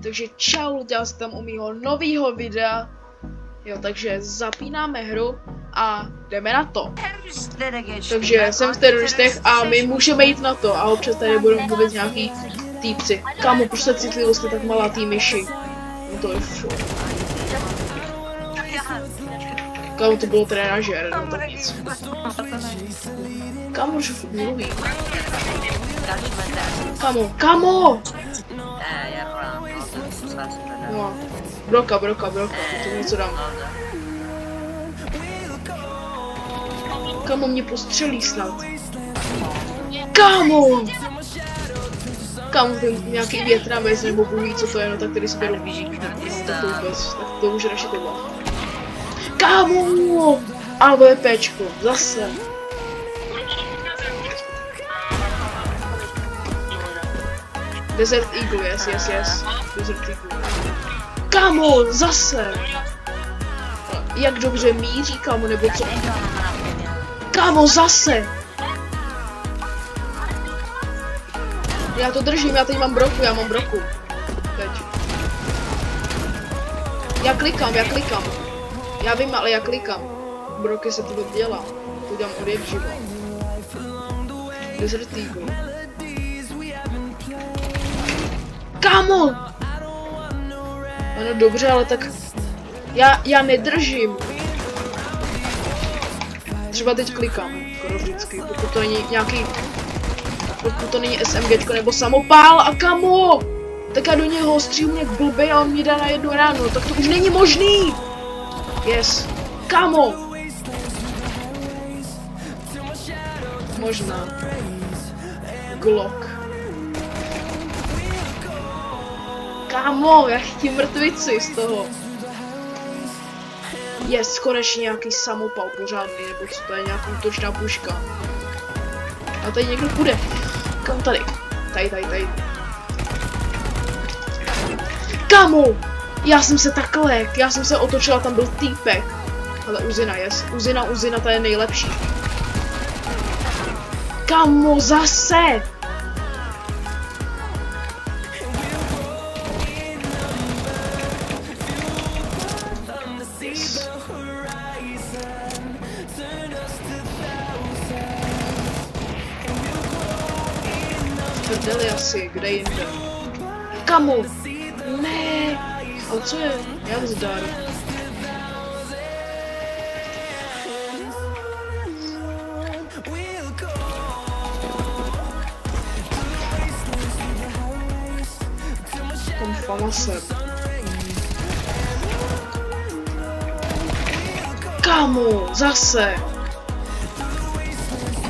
Takže čau, já jsem tam u mýho novýho videa. Jo, takže zapínáme hru a jdeme na to. Takže jsem v teroristech a my můžeme jít na to a občas tady budou mluvit nějaký týpci. Kámo, proč ta citlivost je tak malá tý myši? No to je furt. Kámo, to bylo trenažér, no tak nic. Kámo, že furt mluví. Kámo! No, broka, to něco dám. Kámo, mě postřelí snad. Kámo, ten nějaký větnamec nebo bůh co to je, no tak tady si beru tak to už radši tohle. Kámo, AVPčko, zase. Desert Eagle, yes. Desert Eagle. Kámo, zase! Jak dobře míří, kámo, nebo co? Kámo, zase! Já to držím, já teď mám broku, Teď. Já klikám. Já vím, ale já klikám. Broky se to dělá. To dělám od jak živa. Desert Eagle. Kámo! Ano, dobře, ale tak... Já nedržím. Třeba teď klikám, skoro vždycky, pokud to není nějaký... Pokud to není SMGčko nebo samopál a kamo! Tak já do něho střílím jak blbej a on mi dá na jednu ránu, tak to už není možný! Yes. Kamo! Možná. Glock. Kámo, jak ti mrtvici z toho. Yes, konečně nějaký samopal pořádný, nebo co to je, nějaká útočná puška. A tady někdo půjde. Kam tady? Tady. Kámo! Já jsem se takhle, já jsem se otočila, tam byl týpek. Ale Uzina, yes. Uzina, ta je nejlepší. Kámo, zase! Prdeli asi, kde jinde. Kamo! Ne! Ale co je? Jak zdar? Tam famasem. Kamo! Zase!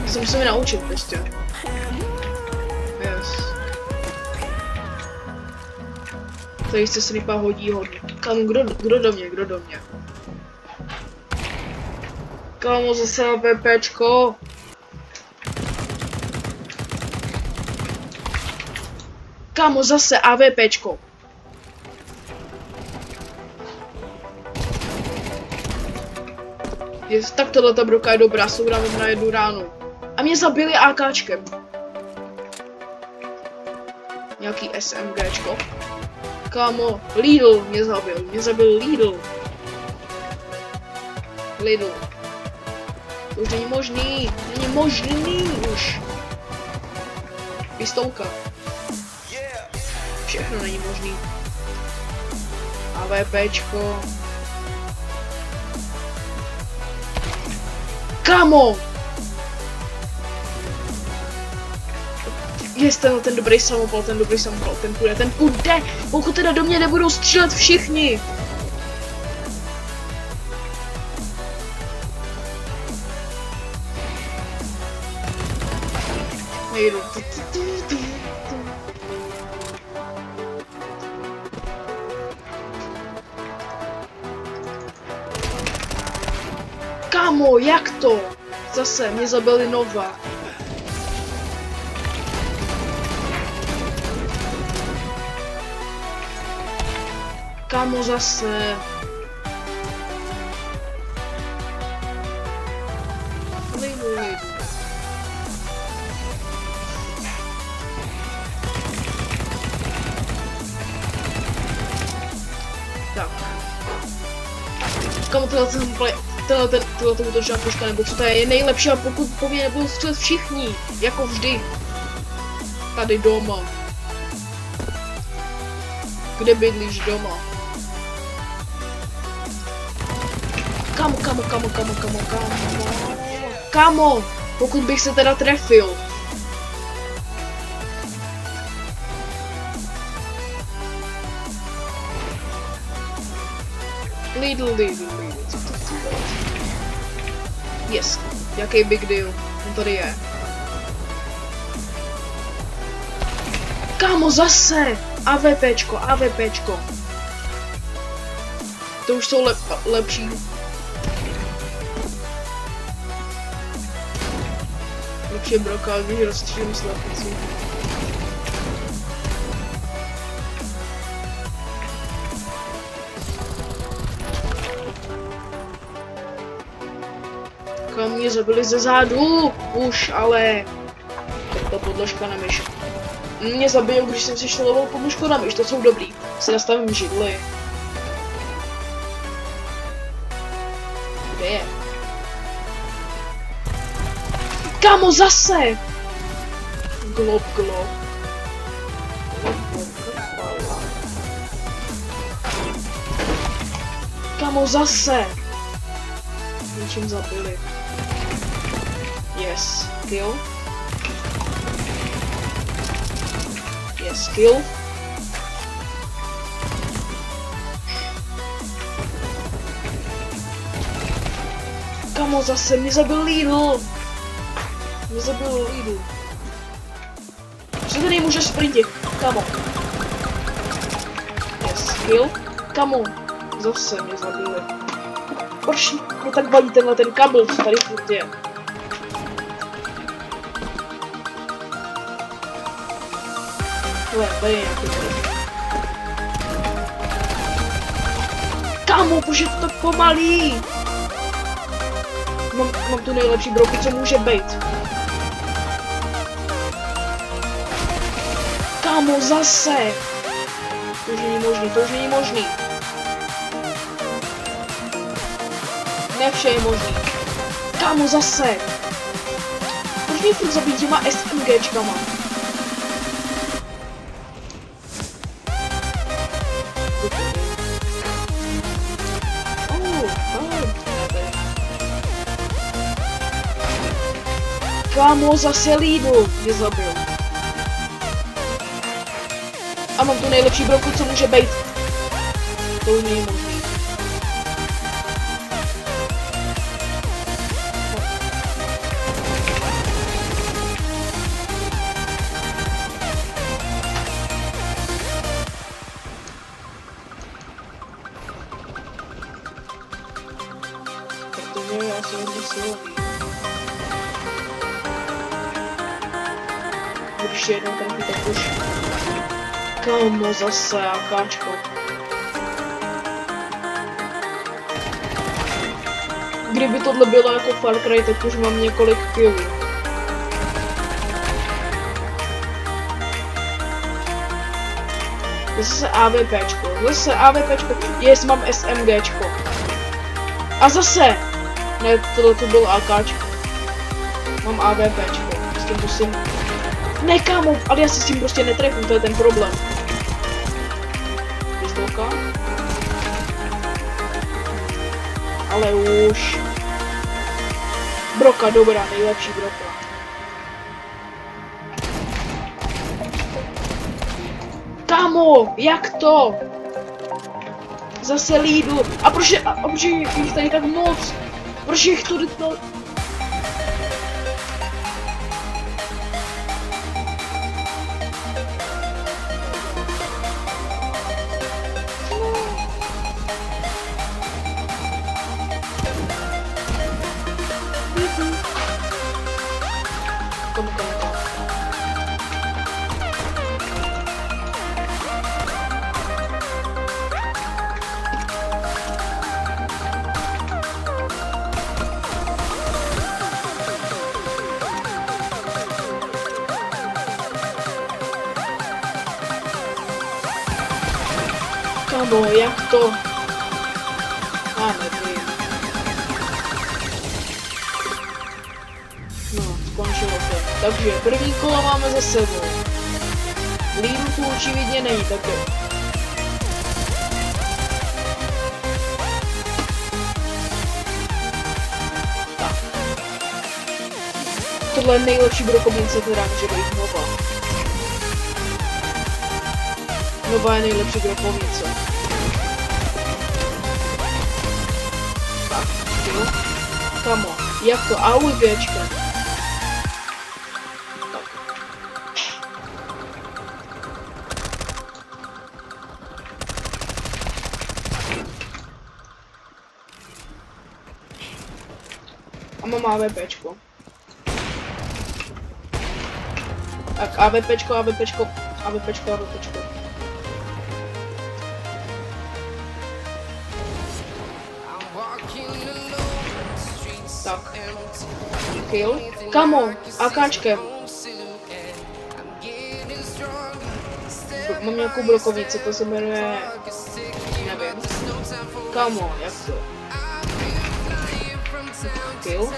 Se musíme naučit prostě. Tady se snipa hodí hodně. Kámo, kdo do mě? Kámo, zase AVPčko. Kámo, zase AVPčko. Tak tohle ta broka je dobrá, soudám na jednu ránu. A mě zabili AKčkem. Nějaký SMGčko. Kámo, Lidl mě zabil Lidl. To už není možný už. Pistolka. Všechno není možný. AVPčko. Kámo! Jest ten dobrý samopal, ten půjde, pokud teda do mě nebudou střílet všichni. Nejdu. Kámo, jak to? Zase mě zabili Nova. Kámo, zase. Nejdu. Tak. Komu tohle útočná puška nebo co to je nejlepší a pokud po mně nebudou střelit všichni, jako vždy. Tady doma. Kde bydlíš doma? Kamo, pokud bych se teda trefil. Lidl. Yes, jaký big deal. On tady je. Kámo, zase! AVPčko. To už jsou lepší. Lepší broka, když rozstřílím slepici. Kam mě zabili ze zádu, už ale. To podložka na myš. Mě zabijou, když jsem si šteloval podložku na myš, to jsou dobrý. Si nastavím židli. Kde je? Kámo, zase! Glob. Kámo, zase! Něčím zabili. Yes, kill. Yes, kill. Kámo, zase mě zabil Lidl. Že tady můžeš sprintit, kámo. Yes, kill. Kámo, zase mě zabili. Proč mě tak vadí tenhle ten kabel, co tady furt je? Hele, tady je nějaký tady. Kámo, proč je to tak pomalý? Mám tu nejlepší broky, co může být. Kámo, zase! To už není možný. Ne vše je možný. Kámo, zase! Proč mě furt zabít těma SMGčkama? Kámo, zase Lidl mě zabil. A mám tu nejlepší broku, co může být. To už není možný. Protože já jsem hodně silový. Když jednou trefí, tak už. Kámo, zase AKčko. Kdyby tohle bylo jako Far Cry, tak už mám několik killů. Zase AVPčko. Jest, mám SMGčko. A zase! Ne, tohle to bylo AKčko. Mám AVPčko. S tím musím... Ne, kámo, ale já si s tím prostě netrefím, to je ten problém. Pistolka. Ale už. Broka, dobrá, nejlepší broka. Kámo, jak to? Zase Lidl. A proč je jich tady tak moc? Proč je jich to... Kámo, jak to? nevím. No, skončilo to. Takže první kolo máme za sebou. Lídu tu očividně není, tak jo. Tak. Tohle je nejlepší brokovnice, která může být Nova. Nova je nejlepší brokovnice. Tak, jo. Kamo, jak to? Ahoj, věčka. A mám AVPčko. Tak AVPčko. Tak. Kill. Kamo, AKčkem. Mám nějakou brokovnici, to se jmenuje... Nevím. Kamo, jak to? Kill.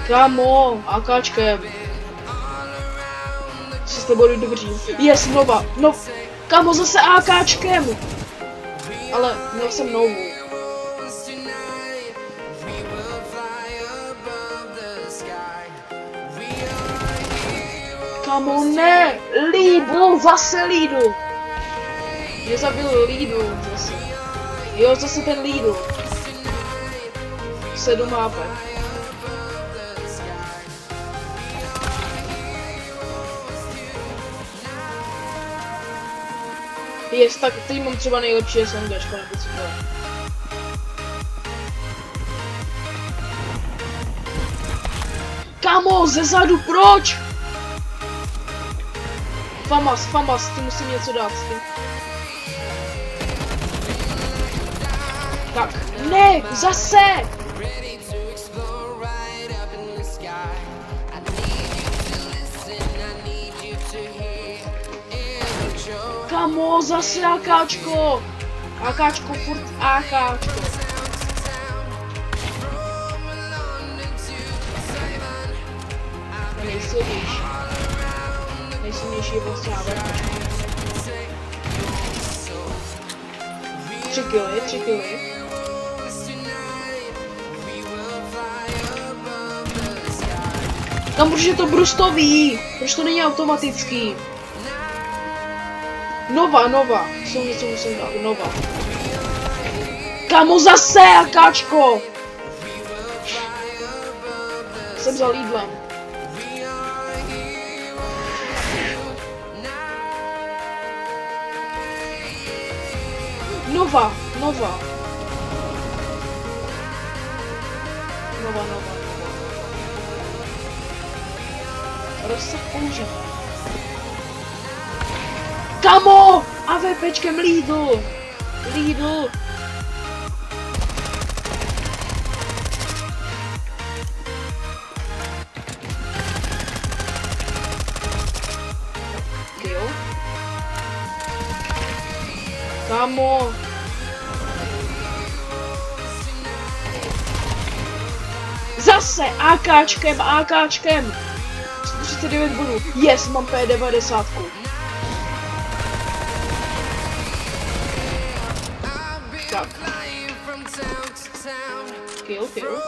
Kamo, AKčkem. Co jste byli dobří? Yes, Nova. No, kamo, zase AKčkem. Ale měl jsem Novu. Kamo, ne! Lidl, zase Lidl. Mě zabil Lidl zase. Jo, zase ten Lidl. 7 HP. Jest, tak teď mám třeba nejlepší SMGčko, nebo co to je. Kamo, zezadu, proč? Famas, ty musím něco dát s tím. Tak, ne, zase! Kamo, zase AKčko! AKčko, furt AKčko. Nejsilnější. Nejsilnější je prostě AVPčko. 3 killy. Tam protože je to brustový, proč to není automatický? Nova, jsou něco musím dát, Nova. Kamo, zase AKčko! Jsem za Lidlem. Nova. Rozsah použil. Kamo! AVPčkem Lidl! Kill. Kamo! Zase AKčkem! 139 bodů. Yes, mám P90. Tak. Kill. Kill.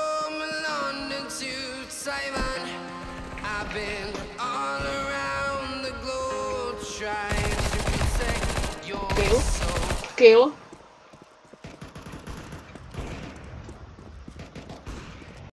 Kill.